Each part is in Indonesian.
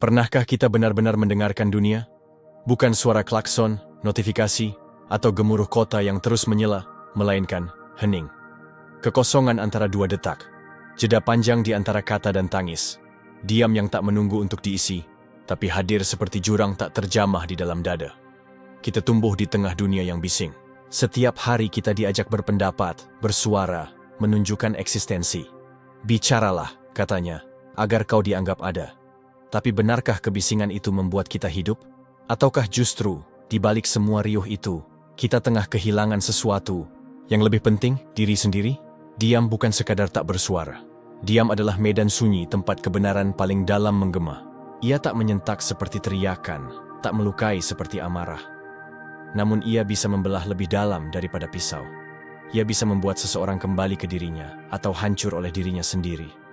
Pernahkah kita benar-benar mendengarkan dunia? Bukan suara klakson, notifikasi, atau gemuruh kota yang terus menyela, melainkan hening. Kekosongan antara dua detak, jeda panjang di antara kata dan tangis, diam yang tak menunggu untuk diisi, tapi hadir seperti jurang tak terjamah di dalam dada. Kita tumbuh di tengah dunia yang bising. Setiap hari kita diajak berpendapat, bersuara, menunjukkan eksistensi. Bicaralah, katanya, agar kau dianggap ada. Tapi benarkah kebisingan itu membuat kita hidup? Ataukah justru, di balik semua riuh itu, kita tengah kehilangan sesuatu yang lebih penting, diri sendiri? Diam bukan sekadar tak bersuara. Diam adalah medan sunyi tempat kebenaran paling dalam menggema. Ia tak menyentak seperti teriakan, tak melukai seperti amarah. Namun ia bisa membelah lebih dalam daripada pisau. Ia bisa membuat seseorang kembali ke dirinya atau hancur oleh dirinya sendiri.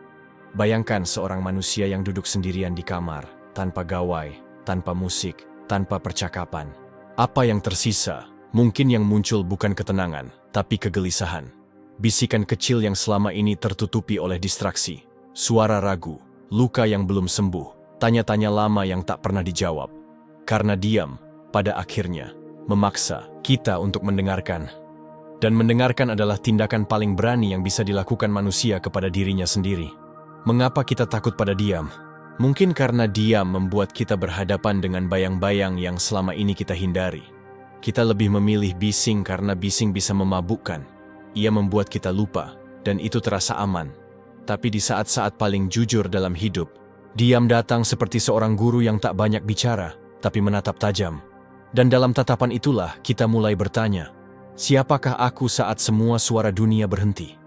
Bayangkan seorang manusia yang duduk sendirian di kamar, tanpa gawai, tanpa musik, tanpa percakapan. Apa yang tersisa? Mungkin yang muncul bukan ketenangan, tapi kegelisahan. Bisikan kecil yang selama ini tertutupi oleh distraksi. Suara ragu, luka yang belum sembuh, tanya-tanya lama yang tak pernah dijawab. Karena diam, pada akhirnya, memaksa kita untuk mendengarkan. Dan mendengarkan adalah tindakan paling berani yang bisa dilakukan manusia kepada dirinya sendiri. Mengapa kita takut pada diam? Mungkin karena diam membuat kita berhadapan dengan bayang-bayang yang selama ini kita hindari. Kita lebih memilih bising karena bising bisa memabukkan. Ia membuat kita lupa, dan itu terasa aman. Tapi di saat-saat paling jujur dalam hidup, diam datang seperti seorang guru yang tak banyak bicara, tapi menatap tajam. Dan dalam tatapan itulah kita mulai bertanya, siapakah aku saat semua suara dunia berhenti?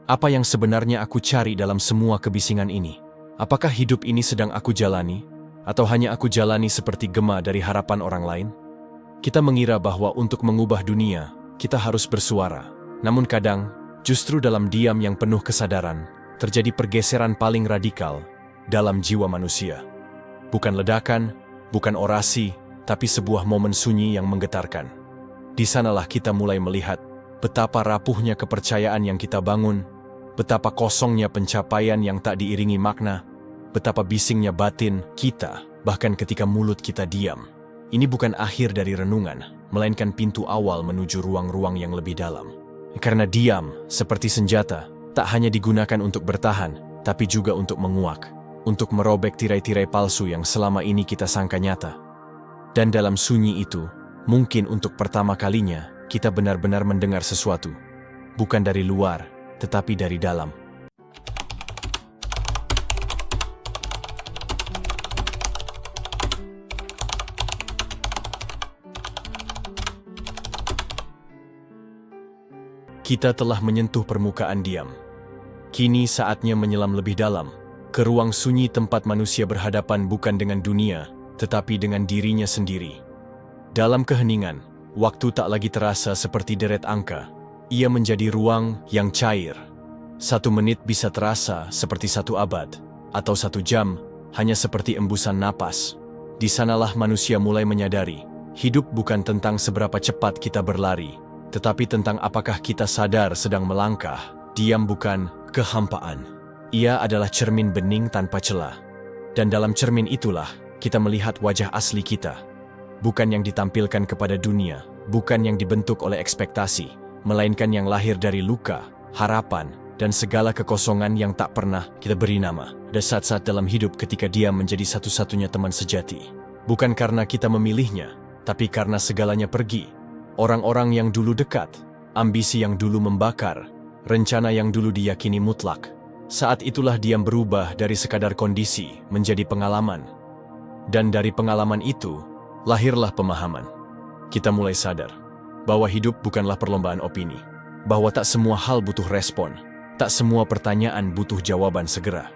Apa yang sebenarnya aku cari dalam semua kebisingan ini? Apakah hidup ini sedang aku jalani? Atau hanya aku jalani seperti gema dari harapan orang lain? Kita mengira bahwa untuk mengubah dunia, kita harus bersuara. Namun kadang, justru dalam diam yang penuh kesadaran, terjadi pergeseran paling radikal dalam jiwa manusia. Bukan ledakan, bukan orasi, tapi sebuah momen sunyi yang menggetarkan. Di sanalah kita mulai melihat betapa rapuhnya kepercayaan yang kita bangun, betapa kosongnya pencapaian yang tak diiringi makna, betapa bisingnya batin kita, bahkan ketika mulut kita diam. Ini bukan akhir dari renungan, melainkan pintu awal menuju ruang-ruang yang lebih dalam. Karena diam, seperti senjata, tak hanya digunakan untuk bertahan, tapi juga untuk menguak, untuk merobek tirai-tirai palsu yang selama ini kita sangka nyata. Dan dalam sunyi itu, mungkin untuk pertama kalinya, kita benar-benar mendengar sesuatu. Bukan dari luar, tetapi dari dalam. Kita telah menyentuh permukaan diam. Kini saatnya menyelam lebih dalam, ke ruang sunyi tempat manusia berhadapan bukan dengan dunia, tetapi dengan dirinya sendiri. Dalam keheningan, waktu tak lagi terasa seperti deret angka. Ia menjadi ruang yang cair. 1 menit bisa terasa seperti 1 abad, atau 1 jam hanya seperti embusan napas. Di sanalah manusia mulai menyadari, hidup bukan tentang seberapa cepat kita berlari, tetapi tentang apakah kita sadar sedang melangkah. Diam bukan kehampaan. Ia adalah cermin bening tanpa celah. Dan dalam cermin itulah, kita melihat wajah asli kita. Bukan yang ditampilkan kepada dunia, bukan yang dibentuk oleh ekspektasi, melainkan yang lahir dari luka, harapan, dan segala kekosongan yang tak pernah kita beri nama. Ada saat-saat dalam hidup ketika dia menjadi satu-satunya teman sejati. Bukan karena kita memilihnya, tapi karena segalanya pergi. Orang-orang yang dulu dekat, ambisi yang dulu membakar, rencana yang dulu diyakini mutlak. Saat itulah diam berubah dari sekadar kondisi menjadi pengalaman. Dan dari pengalaman itu, lahirlah pemahaman. Kita mulai sadar bahwa hidup bukanlah perlombaan opini, bahwa tak semua hal butuh respon, tak semua pertanyaan butuh jawaban segera.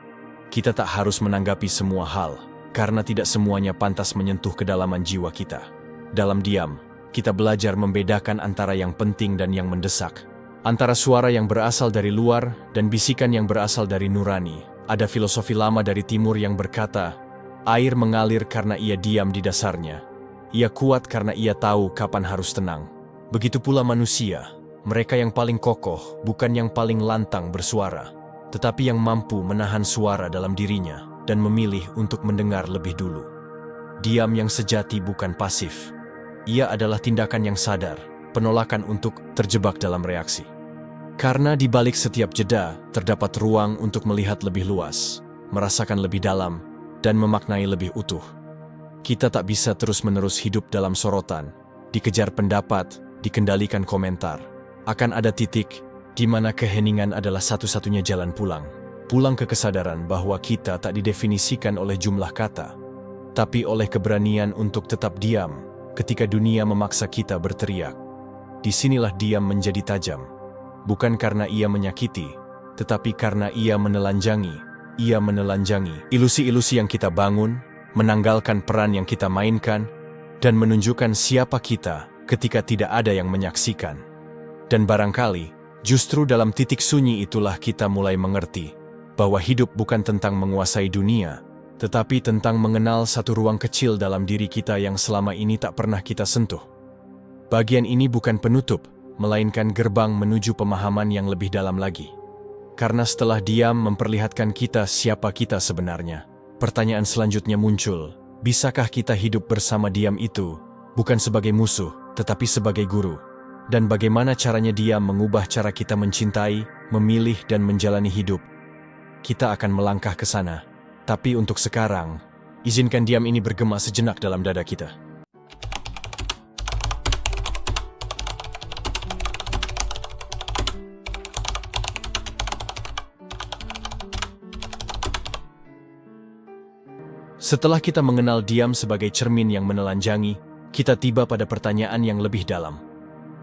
Kita tak harus menanggapi semua hal, karena tidak semuanya pantas menyentuh kedalaman jiwa kita. Dalam diam, kita belajar membedakan antara yang penting dan yang mendesak, antara suara yang berasal dari luar dan bisikan yang berasal dari nurani. Ada filosofi lama dari timur yang berkata, air mengalir karena ia diam di dasarnya. Ia kuat karena ia tahu kapan harus tenang. Begitu pula manusia, mereka yang paling kokoh bukan yang paling lantang bersuara, tetapi yang mampu menahan suara dalam dirinya. dan memilih untuk mendengar lebih dulu. Diam yang sejati bukan pasif. Ia adalah tindakan yang sadar, penolakan untuk terjebak dalam reaksi. Karena di balik setiap jeda, terdapat ruang untuk melihat lebih luas, merasakan lebih dalam, dan memaknai lebih utuh. Kita tak bisa terus-menerus hidup dalam sorotan, dikejar pendapat, dikendalikan komentar. Akan ada titik di mana keheningan adalah satu-satunya jalan pulang. Pulang ke kesadaran bahwa kita tak didefinisikan oleh jumlah kata, tapi oleh keberanian untuk tetap diam ketika dunia memaksa kita berteriak. Disinilah diam menjadi tajam, bukan karena ia menyakiti, tetapi karena ia menelanjangi ilusi-ilusi yang kita bangun, menanggalkan peran yang kita mainkan, dan menunjukkan siapa kita ketika tidak ada yang menyaksikan. Dan barangkali, justru dalam titik sunyi itulah kita mulai mengerti bahwa hidup bukan tentang menguasai dunia, tetapi tentang mengenal satu ruang kecil dalam diri kita yang selama ini tak pernah kita sentuh. Bagian ini bukan penutup, melainkan gerbang menuju pemahaman yang lebih dalam lagi. Karena setelah diam memperlihatkan kita siapa kita sebenarnya, pertanyaan selanjutnya muncul, bisakah kita hidup bersama diam itu, bukan sebagai musuh, tetapi sebagai guru? Dan bagaimana caranya diam mengubah cara kita mencintai, memilih dan menjalani hidup? Kita akan melangkah ke sana. Tapi untuk sekarang, izinkan diam ini bergema sejenak dalam dada kita. Setelah kita mengenal diam sebagai cermin yang menelanjangi, kita tiba pada pertanyaan yang lebih dalam.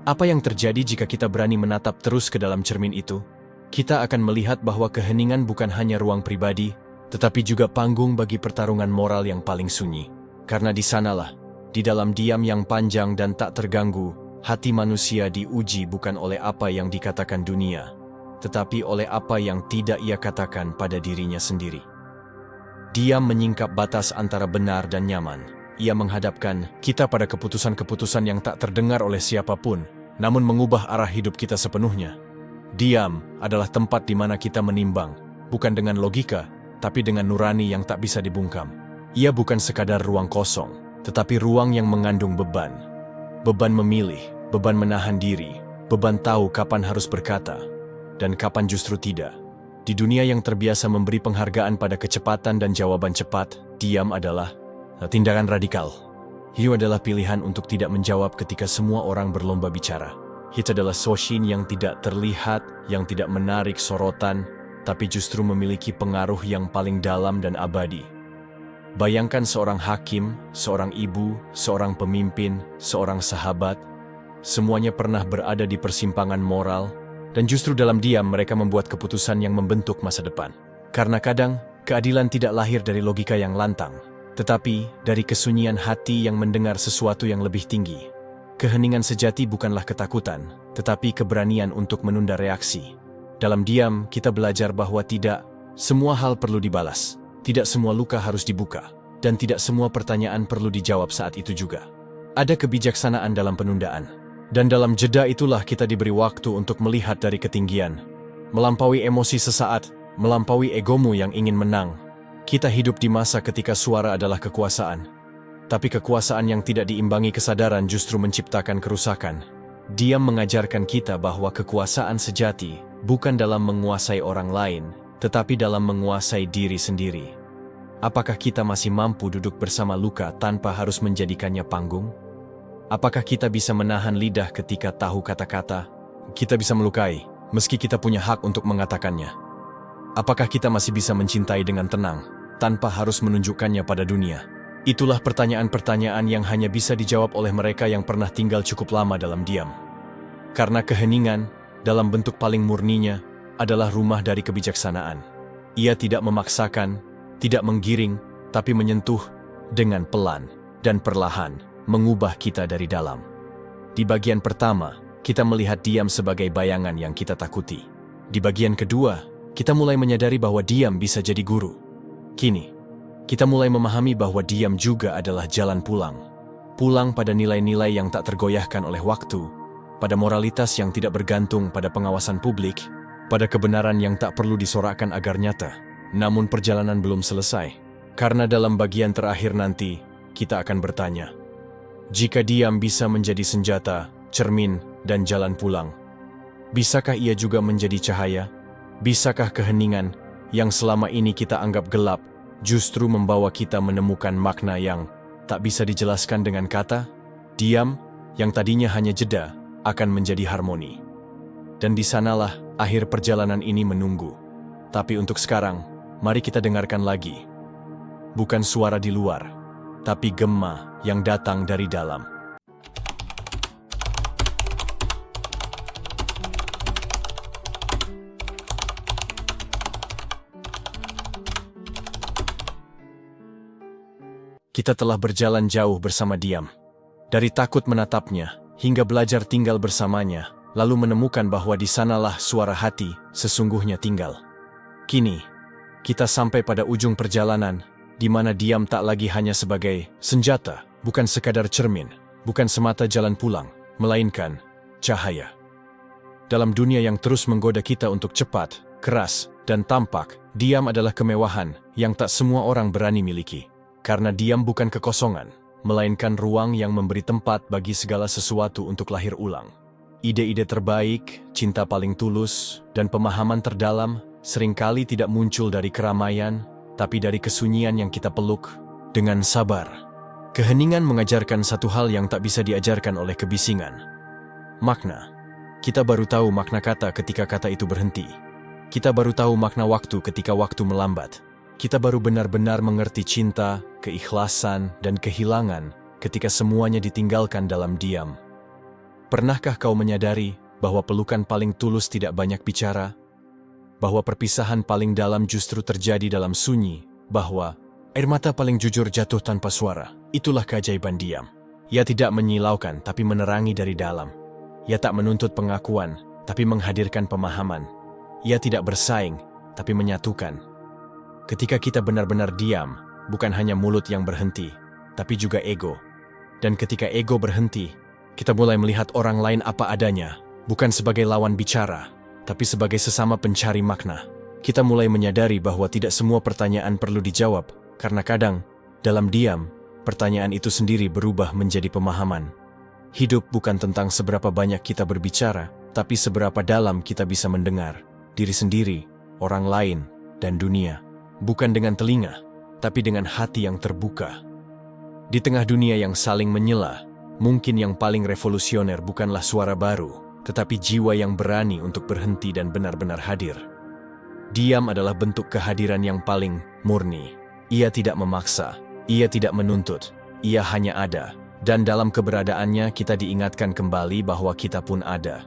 Apa yang terjadi jika kita berani menatap terus ke dalam cermin itu? Kita akan melihat bahwa keheningan bukan hanya ruang pribadi, tetapi juga panggung bagi pertarungan moral yang paling sunyi. Karena di sanalah, di dalam diam yang panjang dan tak terganggu, hati manusia diuji bukan oleh apa yang dikatakan dunia, tetapi oleh apa yang tidak ia katakan pada dirinya sendiri. Diam menyingkap batas antara benar dan nyaman. Ia menghadapkan kita pada keputusan-keputusan yang tak terdengar oleh siapapun, namun mengubah arah hidup kita sepenuhnya. Diam adalah tempat di mana kita menimbang, bukan dengan logika, tapi dengan nurani yang tak bisa dibungkam. Ia bukan sekadar ruang kosong, tetapi ruang yang mengandung beban. Beban memilih, beban menahan diri, beban tahu kapan harus berkata, dan kapan justru tidak. Di dunia yang terbiasa memberi penghargaan pada kecepatan dan jawaban cepat, diam adalah tindakan radikal. Hiu adalah pilihan untuk tidak menjawab ketika semua orang berlomba bicara. Itu adalah soshin yang tidak terlihat, yang tidak menarik sorotan, tapi justru memiliki pengaruh yang paling dalam dan abadi. Bayangkan seorang hakim, seorang ibu, seorang pemimpin, seorang sahabat, semuanya pernah berada di persimpangan moral, dan justru dalam diam mereka membuat keputusan yang membentuk masa depan. Karena kadang, keadilan tidak lahir dari logika yang lantang, tetapi dari kesunyian hati yang mendengar sesuatu yang lebih tinggi. Keheningan sejati bukanlah ketakutan, tetapi keberanian untuk menunda reaksi. Dalam diam, kita belajar bahwa tidak semua hal perlu dibalas, tidak semua luka harus dibuka, dan tidak semua pertanyaan perlu dijawab saat itu juga. Ada kebijaksanaan dalam penundaan, dan dalam jeda itulah kita diberi waktu untuk melihat dari ketinggian, melampaui emosi sesaat, melampaui egomu yang ingin menang. Kita hidup di masa ketika suara adalah kekuasaan, tapi kekuasaan yang tidak diimbangi kesadaran justru menciptakan kerusakan. Diam mengajarkan kita bahwa kekuasaan sejati bukan dalam menguasai orang lain, tetapi dalam menguasai diri sendiri. Apakah kita masih mampu duduk bersama luka tanpa harus menjadikannya panggung? Apakah kita bisa menahan lidah ketika tahu kata-kata? Kita bisa melukai, meski kita punya hak untuk mengatakannya. Apakah kita masih bisa mencintai dengan tenang, tanpa harus menunjukkannya pada dunia? Itulah pertanyaan-pertanyaan yang hanya bisa dijawab oleh mereka yang pernah tinggal cukup lama dalam diam. Karena keheningan, dalam bentuk paling murninya, adalah rumah dari kebijaksanaan. Ia tidak memaksakan, tidak menggiring, tapi menyentuh dengan pelan dan perlahan, mengubah kita dari dalam. Di bagian pertama, kita melihat diam sebagai bayangan yang kita takuti. Di bagian kedua, kita mulai menyadari bahwa diam bisa jadi guru. Kini, kita mulai memahami bahwa diam juga adalah jalan pulang. Pulang pada nilai-nilai yang tak tergoyahkan oleh waktu, pada moralitas yang tidak bergantung pada pengawasan publik, pada kebenaran yang tak perlu disorakkan agar nyata. Namun perjalanan belum selesai, karena dalam bagian terakhir nanti, kita akan bertanya. Jika diam bisa menjadi senjata, cermin, dan jalan pulang, bisakah ia juga menjadi cahaya? Bisakah keheningan yang selama ini kita anggap gelap, justru membawa kita menemukan makna yang tak bisa dijelaskan dengan kata? Diam, yang tadinya hanya jeda, akan menjadi harmoni. Dan di sanalah akhir perjalanan ini menunggu. Tapi untuk sekarang, mari kita dengarkan lagi. Bukan suara di luar, tapi gema yang datang dari dalam. Kita telah berjalan jauh bersama diam. Dari takut menatapnya, hingga belajar tinggal bersamanya, lalu menemukan bahwa di sanalah suara hati sesungguhnya tinggal. Kini, kita sampai pada ujung perjalanan, di mana diam tak lagi hanya sebagai senjata, bukan sekadar cermin, bukan semata jalan pulang, melainkan cahaya. Dalam dunia yang terus menggoda kita untuk cepat, keras, dan tampak, diam adalah kemewahan yang tak semua orang berani miliki. Karena diam bukan kekosongan, melainkan ruang yang memberi tempat bagi segala sesuatu untuk lahir ulang. Ide-ide terbaik, cinta paling tulus, dan pemahaman terdalam seringkali tidak muncul dari keramaian, tapi dari kesunyian yang kita peluk dengan sabar. Keheningan mengajarkan satu hal yang tak bisa diajarkan oleh kebisingan. Makna. Kita baru tahu makna kata ketika kata itu berhenti. Kita baru tahu makna waktu ketika waktu melambat. Kita baru benar-benar mengerti cinta, keikhlasan, dan kehilangan ketika semuanya ditinggalkan dalam diam. Pernahkah kau menyadari bahwa pelukan paling tulus tidak banyak bicara? Bahwa perpisahan paling dalam justru terjadi dalam sunyi? Bahwa air mata paling jujur jatuh tanpa suara? Itulah keajaiban diam. Ia tidak menyilaukan, tapi menerangi dari dalam. Ia tak menuntut pengakuan, tapi menghadirkan pemahaman. Ia tidak bersaing, tapi menyatukan. Ketika kita benar-benar diam, bukan hanya mulut yang berhenti, tapi juga ego. Dan ketika ego berhenti, kita mulai melihat orang lain apa adanya, bukan sebagai lawan bicara, tapi sebagai sesama pencari makna. Kita mulai menyadari bahwa tidak semua pertanyaan perlu dijawab, karena kadang, dalam diam, pertanyaan itu sendiri berubah menjadi pemahaman. Hidup bukan tentang seberapa banyak kita berbicara, tapi seberapa dalam kita bisa mendengar diri sendiri, orang lain, dan dunia. Bukan dengan telinga, tapi dengan hati yang terbuka. Di tengah dunia yang saling menyela, mungkin yang paling revolusioner bukanlah suara baru, tetapi jiwa yang berani untuk berhenti dan benar-benar hadir. Diam adalah bentuk kehadiran yang paling murni. Ia tidak memaksa, ia tidak menuntut, ia hanya ada. Dan dalam keberadaannya kita diingatkan kembali bahwa kita pun ada.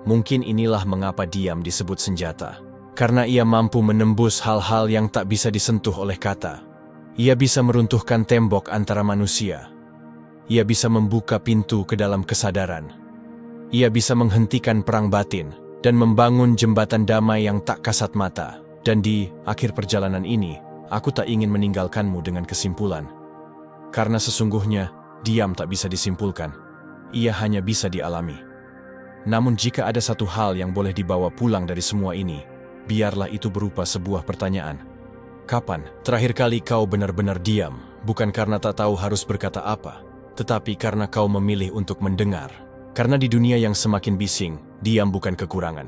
Mungkin inilah mengapa diam disebut senjata. Karena ia mampu menembus hal-hal yang tak bisa disentuh oleh kata. Ia bisa meruntuhkan tembok antara manusia. Ia bisa membuka pintu ke dalam kesadaran. Ia bisa menghentikan perang batin dan membangun jembatan damai yang tak kasat mata. Dan di akhir perjalanan ini, aku tak ingin meninggalkanmu dengan kesimpulan. Karena sesungguhnya, diam tak bisa disimpulkan. Ia hanya bisa dialami. Namun jika ada satu hal yang boleh dibawa pulang dari semua ini, biarlah itu berupa sebuah pertanyaan. Kapan terakhir kali kau benar-benar diam, bukan karena tak tahu harus berkata apa, tetapi karena kau memilih untuk mendengar? Karena di dunia yang semakin bising, diam bukan kekurangan.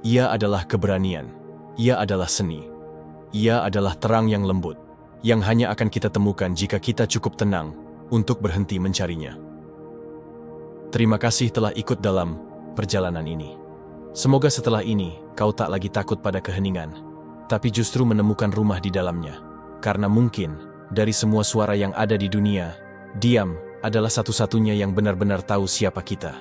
Ia adalah keberanian. Ia adalah seni. Ia adalah terang yang lembut, yang hanya akan kita temukan jika kita cukup tenang untuk berhenti mencarinya. Terima kasih telah ikut dalam perjalanan ini. Semoga setelah ini, kau tak lagi takut pada keheningan, tapi justru menemukan rumah di dalamnya. Karena mungkin, dari semua suara yang ada di dunia, diam adalah satu-satunya yang benar-benar tahu siapa kita.